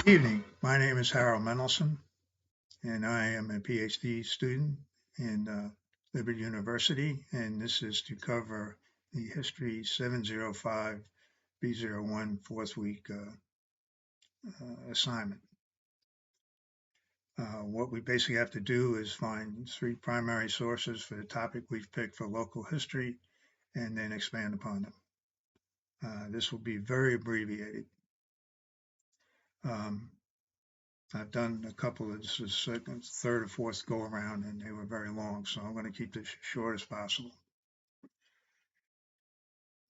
Evening. My name is Harold Mendelson, and I am a PhD student in Liberty University, and this is to cover the History 705 B01 fourth week assignment. What we basically have to do is find three primary sources for the topic we've picked for local history and then expand upon them. This will be very abbreviated. Um, I've done a couple of this is second, third, or fourth go around, and they were very long, so I'm going to keep this short as possible.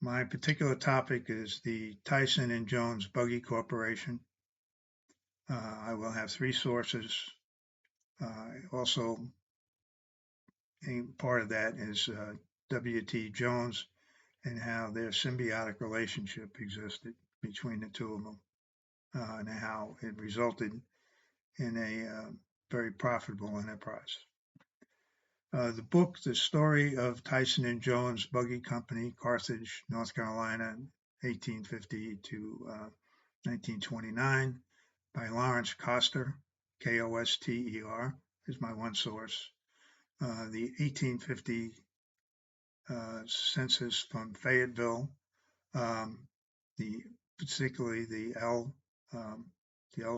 My particular topic is the Tyson and Jones Buggy Corporation. I will have three sources. Also, a part of that is W.T. Jones and how their symbiotic relationship existed between the two of them, and how it resulted in a very profitable enterprise. The book, The Story of Tyson and Jones Buggy Company, Carthage, North Carolina, 1850 to 1929, by Lawrence Koster, Koster, is my one source. The 1850 census from Fayetteville, um, particularly the L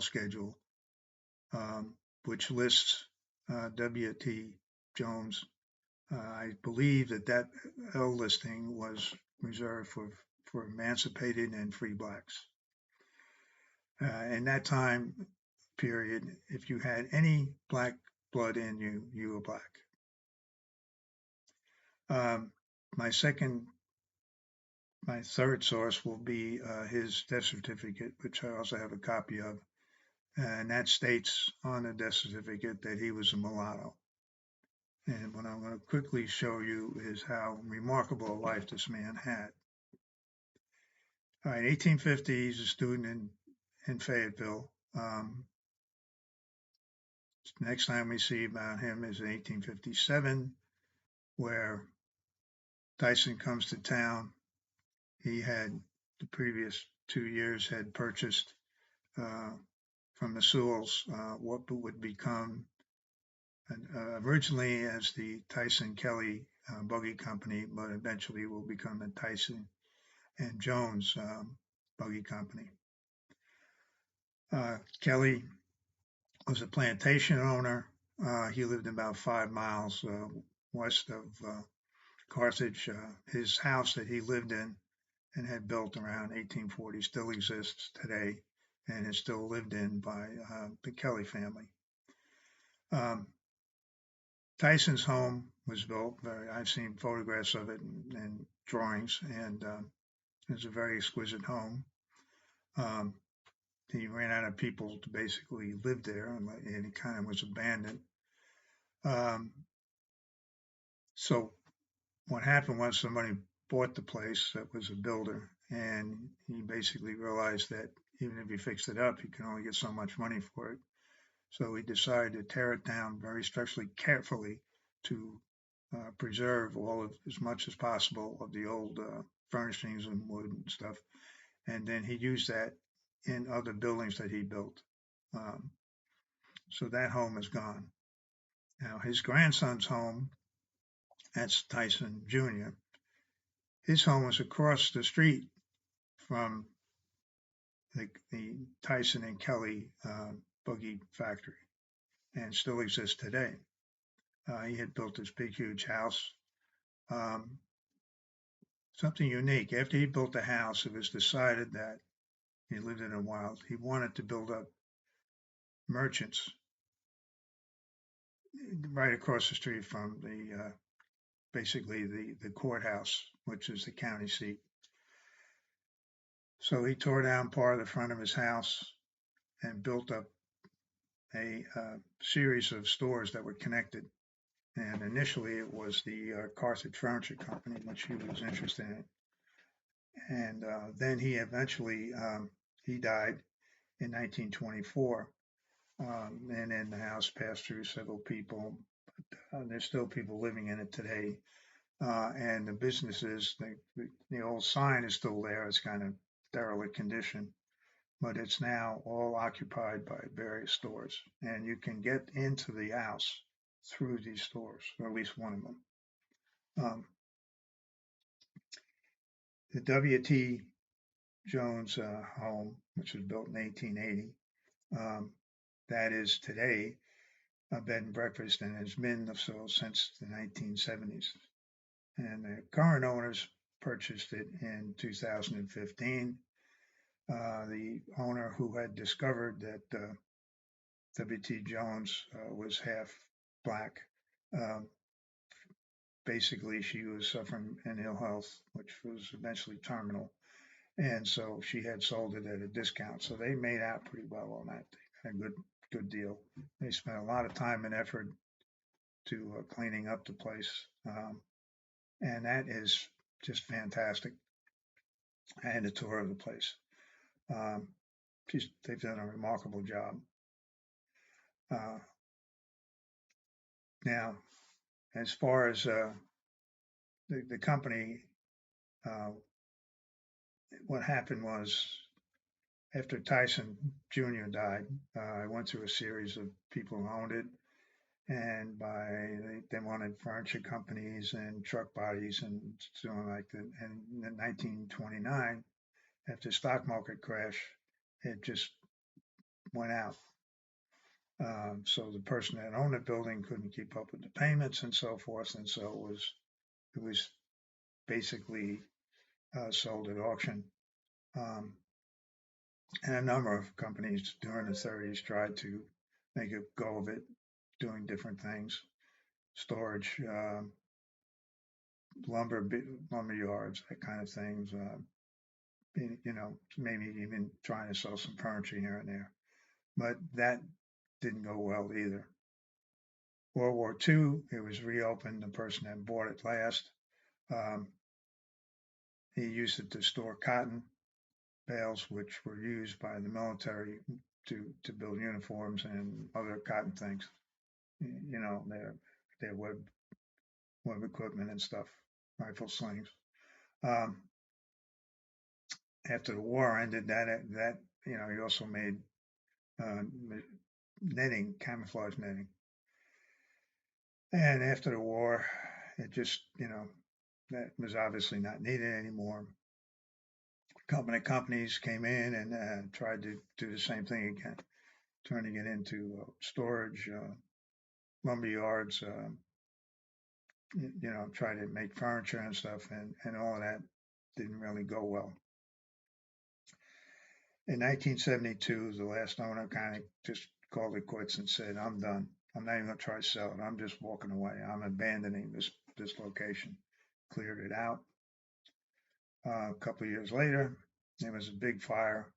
schedule, which lists W.T. Jones. I believe that L listing was reserved for emancipated and free blacks. In that time period, if you had any black blood in you, you were black. My third source will be his death certificate, which I also have a copy of. And that states on the death certificate that he was a mulatto. And what I'm going to quickly show you is how remarkable a life this man had. All right, 1850, he's a student in Fayetteville. Next time we see about him is in 1857, where Tyson comes to town. He had the previous 2 years had purchased from the Sewells what would become originally as the Tyson Kelly Buggy Company, but eventually will become the Tyson and Jones Buggy Company. Kelly was a plantation owner. He lived about 5 miles west of Carthage. His house that he lived in and had built around 1840 still exists today and is still lived in by the Kelly family. Tyson's home was built. I've seen photographs of it and drawings, and it's a very exquisite home. He ran out of people to basically live there, and it kind of was abandoned. So what happened was somebody bought the place that was a builder, and he basically realized that even if he fixed it up, he could only get so much money for it. So he decided to tear it down very structurally, carefully, to preserve as much as possible of the old furnishings and wood and stuff. And then he used that in other buildings that he built. So that home is gone. Now his grandson's home, that's Tyson Jr., his home was across the street from the Tyson and Kelly buggy factory and still exists today. He had built this big, huge house. Something unique. After he built the house, it was decided that he lived in a while. He wanted to build up merchants right across the street from basically the courthouse, which is the county seat. So he tore down part of the front of his house and built up a series of stores that were connected. And initially it was the Carthage Furniture Company, which he was interested in. And then he eventually, he died in 1924. And then the house passed through several people. There's still people living in it today. And the businesses, the old sign is still there. It's kind of derelict condition. but it's now all occupied by various stores, and you can get into the house through these stores, or at least one of them. The W.T. Jones home, which was built in 1880, that is today a bed and breakfast and has been so since the 1970s. And the current owners purchased it in 2015. The owner who had discovered that W.T. Jones was half black, um, basically she was suffering an ill health, which was eventually terminal. And so she had sold it at a discount. So they made out pretty well on that. They had a good deal. They spent a lot of time and effort to cleaning up the place. And that is just fantastic. I had a tour of the place. Um, they've done a remarkable job. Now, as far as the company, uh, what happened was after Tyson Jr. died, I went through a series of people who owned it, and they wanted furniture companies and truck bodies and so on like that. And in 1929, after the stock market crash, it just went out. So the person that owned the building couldn't keep up with the payments and so forth, and so it was basically sold at auction. And a number of companies during the 30s tried to make a go of it, doing different things, storage, lumber yards, that kind of things. Maybe even trying to sell some furniture here and there, but that didn't go well either. World War II, it was reopened. The person that bought it last, he used it to store cotton bales, which were used by the military to build uniforms and other cotton things. Their web equipment and stuff, rifle slings. After the war ended, that he also made netting, camouflage netting. And after the war, it just that was obviously not needed anymore. Companies came in and tried to do the same thing again, turning it into storage, lumber yards, try to make furniture and stuff, and all of that didn't really go well. In 1972, the last owner kind of just called it quits and said, "I'm done. I'm not even going to try to sell it. I'm just walking away. I'm abandoning this location." Cleared it out. A couple of years later, there was a big fire,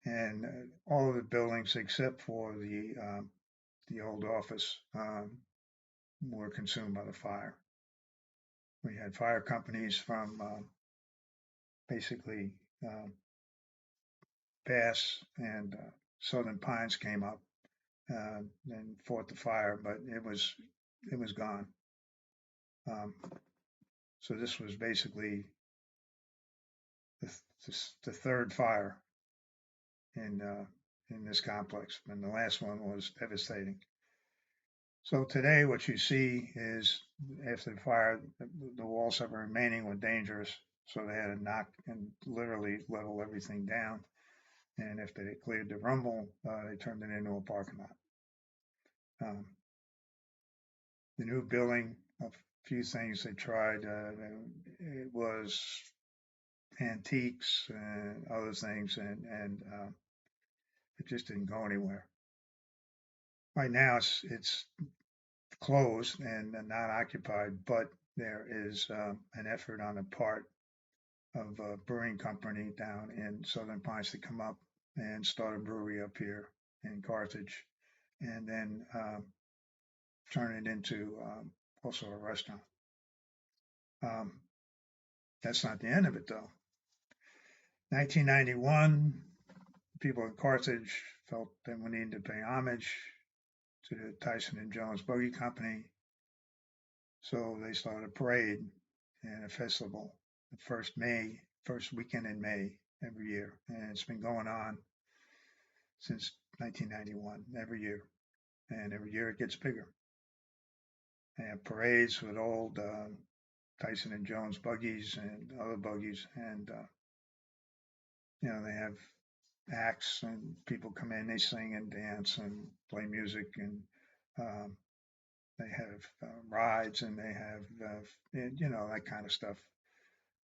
and all of the buildings except for the old office were consumed by the fire. We had fire companies from basically Bass and Southern Pines came up and fought the fire, but it was gone. So this was basically the third fire in this complex, and the last one was devastating. So today, what you see is after the fire, the walls that were remaining were dangerous, so they had to knock and literally level everything down. And after they cleared the rumble, they turned it into a parking lot. The new building, a few things they tried. It was antiques and other things, and it just didn't go anywhere. Right now, it's closed and not occupied, but there is an effort on the part of a brewing company down in Southern Pines to come up and start a brewery up here in Carthage, and then turn it into also a restaurant. That's not the end of it, though. 1991, people in Carthage felt that we needed to pay homage to the Tyson Jones Buggy Company. So they started a parade and a festival the first weekend in May, every year, and it's been going on since 1991, every year, and every year it gets bigger. They have parades with old Tyson and Jones buggies and other buggies, and they have acts and people come in, they sing and dance and play music, and um, they have rides and they have that kind of stuff,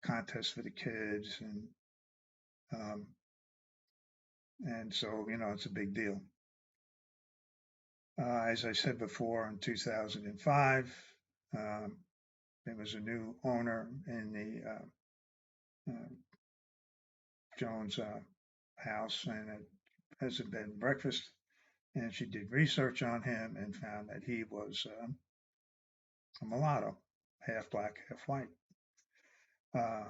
contests for the kids, um, and so it's a big deal. As I said before, in 2005, um, there was a new owner in the Jones house, and it has a bed and breakfast. And she did research on him and found that he was a mulatto, half black, half white. Uh,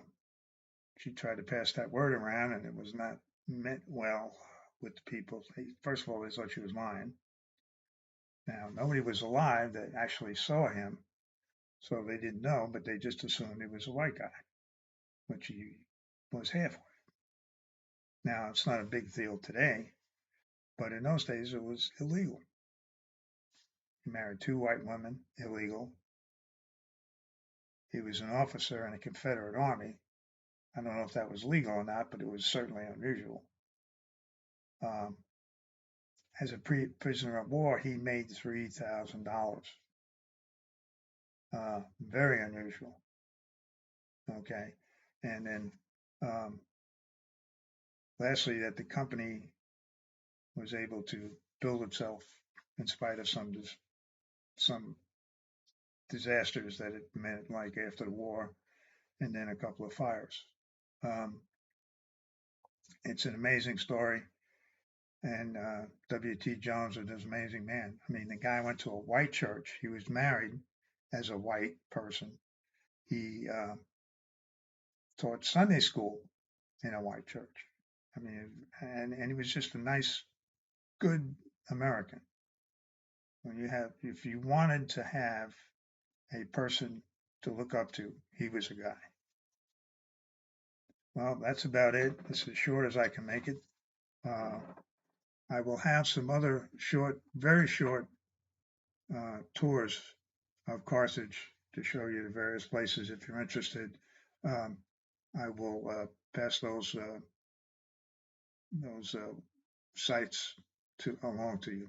she tried to pass that word around, and it was not meant well with the people. First of all, they thought she was lying. Now, nobody was alive that actually saw him, so they didn't know, but they just assumed he was a white guy, which he was half white. Now, it's not a big deal today, but in those days it was illegal. He married two white women, illegal. He was an officer in the Confederate Army. I don't know if that was legal or not, but it was certainly unusual. Um, as a prisoner of war, he made $3,000. Very unusual. Okay. And then um, lastly, that the company was able to build itself in spite of some disasters that it met, like after the war, and then a couple of fires. Um, it's an amazing story. And W.T. Jones was an amazing man. I mean, the guy went to a white church. He was married as a white person. He taught Sunday school in a white church. I mean, and he was just a nice, good American. If you wanted to have a person to look up to, he was a guy. Well, that's about it. It's as short as I can make it. I will have some other short, very short tours of Carthage to show you the various places if you're interested. Um, I will pass those sites along to you.